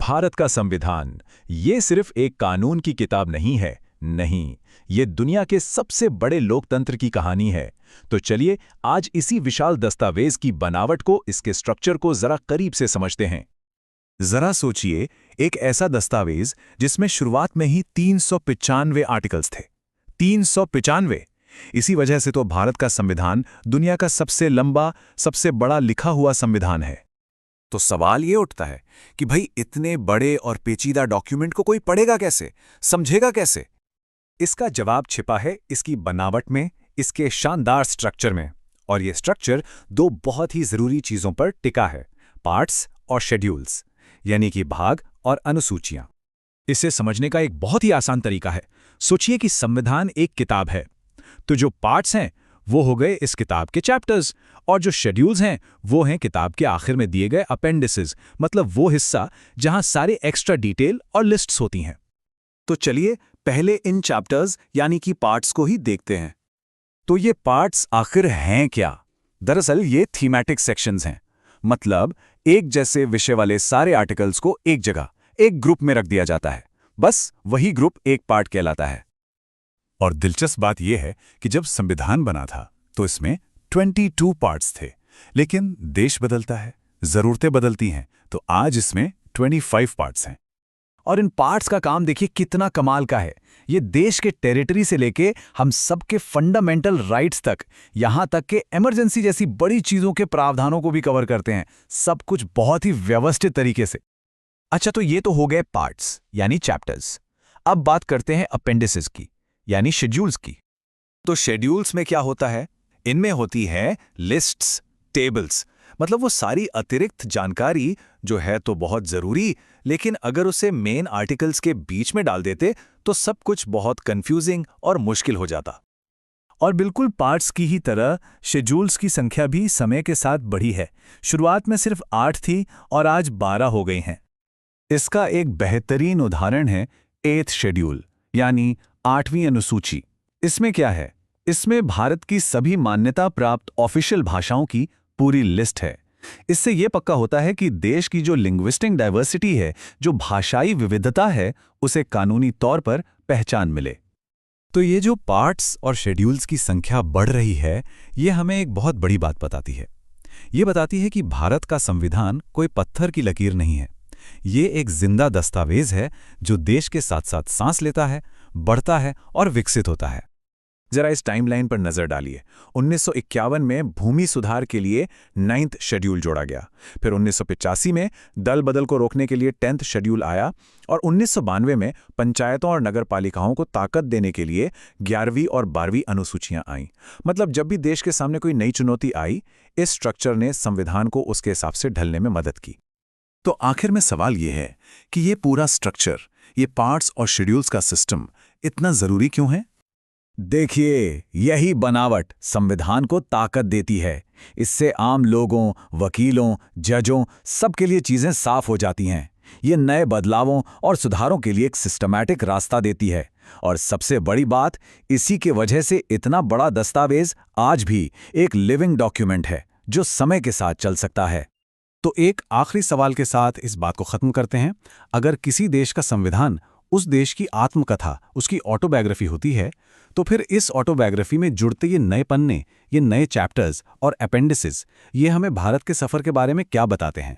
भारत का संविधान ये सिर्फ एक कानून की किताब नहीं है। नहीं, ये दुनिया के सबसे बड़े लोकतंत्र की कहानी है। तो चलिए आज इसी विशाल दस्तावेज की बनावट को, इसके स्ट्रक्चर को जरा करीब से समझते हैं। जरा सोचिए, एक ऐसा दस्तावेज जिसमें शुरुआत में ही 395 आर्टिकल्स थे। 395। इसी वजह से तो भारत का संविधान दुनिया का सबसे लंबा, सबसे बड़ा लिखा हुआ संविधान है। तो सवाल ये उठता है कि भाई इतने बड़े और पेचीदा डॉक्यूमेंट को कोई पढ़ेगा कैसे, समझेगा कैसे? इसका जवाब छिपा है इसकी बनावट में, इसके शानदार स्ट्रक्चर में। और ये स्ट्रक्चर दो बहुत ही जरूरी चीजों पर टिका है, पार्ट्स और शेड्यूल्स, यानी कि भाग और अनुसूचियां। इसे समझने का एक बहुत ही आसान तरीका है। सोचिए कि संविधान एक किताब है, तो जो पार्ट्स हैं वो हो गए इस किताब के चैप्टर्स, और जो शेड्यूल्स हैं वो हैं किताब के आखिर में दिए गए अपेंडिसेस, मतलब वो हिस्सा जहां सारे एक्स्ट्रा डिटेल और लिस्ट्स होती हैं। तो चलिए पहले इन चैप्टर्स यानी कि पार्ट्स को ही देखते हैं। तो ये पार्ट्स आखिर हैं क्या? दरअसल ये थीमैटिक सेक्शंस हैं, मतलब एक जैसे विषय वाले सारे आर्टिकल्स को एक जगह, एक ग्रुप में रख दिया जाता है। बस वही ग्रुप एक पार्ट कहलाता है। और दिलचस्प बात यह है कि जब संविधान बना था तो इसमें 22 पार्ट्स थे, लेकिन देश बदलता है, जरूरतें बदलती हैं, तो आज इसमें 25 पार्ट्स हैं। और इन पार्ट्स का काम देखिए कितना कमाल का है। ये देश के टेरिटरी से लेके हम सबके फंडामेंटल राइट्स तक, यहां तक कि इमरजेंसी जैसी बड़ी चीजों के प्रावधानों को भी कवर करते हैं। सब कुछ बहुत ही व्यवस्थित तरीके से। अच्छा, तो ये तो हो गए पार्ट्स यानी चैप्टर्स। अब बात करते हैं अपेंडिसेस की, यानी शेड्यूल्स की। तो शेड्यूल्स में क्या होता है? इनमें होती है लिस्ट्स, टेबल्स, मतलब वो सारी अतिरिक्त जानकारी जो है तो बहुत जरूरी, लेकिन अगर उसे मेन आर्टिकल्स के बीच में डाल देते तो सब कुछ बहुत कंफ्यूजिंग और मुश्किल हो जाता। और बिल्कुल पार्ट्स की ही तरह शेड्यूल्स की संख्या भी समय के साथ बढ़ी है। शुरुआत में सिर्फ 8 थी और आज 12 हो गई हैं। इसका एक बेहतरीन उदाहरण है 8th शेड्यूल, यानी 8वीं अनुसूची। इसमें क्या है? इसमें भारत की सभी मान्यता प्राप्त ऑफिशियल भाषाओं की पूरी लिस्ट है। इससे यह पक्का होता है कि देश की जो लिंग्विस्टिक डाइवर्सिटी है, जो भाषाई विविधता है, उसे कानूनी तौर पर पहचान मिले। तो ये जो पार्ट्स और शेड्यूल्स की संख्या बढ़ रही है, ये हमें एक बहुत बड़ी बात बताती है। ये बताती है कि भारत का संविधान कोई पत्थर की लकीर नहीं है। ये एक जिंदा दस्तावेज है जो देश के साथ साथ सांस लेता है, बढ़ता है और विकसित होता है। जरा इस टाइमलाइन पर नजर डालिए। 1951 में भूमि सुधार के लिए 9th शेड्यूल जोड़ा गया। फिर 1985 में दल बदल को रोकने के लिए 10th शेड्यूल आया, और 1992 में पंचायतों और नगरपालिकाओं को ताकत देने के लिए 11वीं और 12वीं अनुसूचियां आईं। मतलब जब भी देश के सामने कोई नई चुनौती आई, इस स्ट्रक्चर ने संविधान को उसके हिसाब से ढलने में मदद की। तो आखिर में सवाल यह है कि ये पूरा स्ट्रक्चर, ये पार्ट्स और शेड्यूल्स का सिस्टम इतना जरूरी क्यों है? देखिए, यही बनावट संविधान को ताकत देती है। इससे आम लोगों, वकीलों, जजों, सबके लिए चीजें साफ हो जाती हैं। ये नए बदलावों और सुधारों के लिए एक सिस्टमैटिक रास्ता देती है। और सबसे बड़ी बात, इसी के वजह से इतना बड़ा दस्तावेज आज भी एक लिविंग डॉक्यूमेंट है जो समय के साथ चल सकता है। तो एक आखिरी सवाल के साथ इस बात को खत्म करते हैं। अगर किसी देश का संविधान उस देश की आत्मकथा, उसकी ऑटोबायोग्राफी होती है, तो फिर इस ऑटोबायोग्राफी में जुड़ते ये नए पन्ने, ये नए चैप्टर्स और अपेंडिसेस, ये हमें भारत के सफर के बारे में क्या बताते हैं?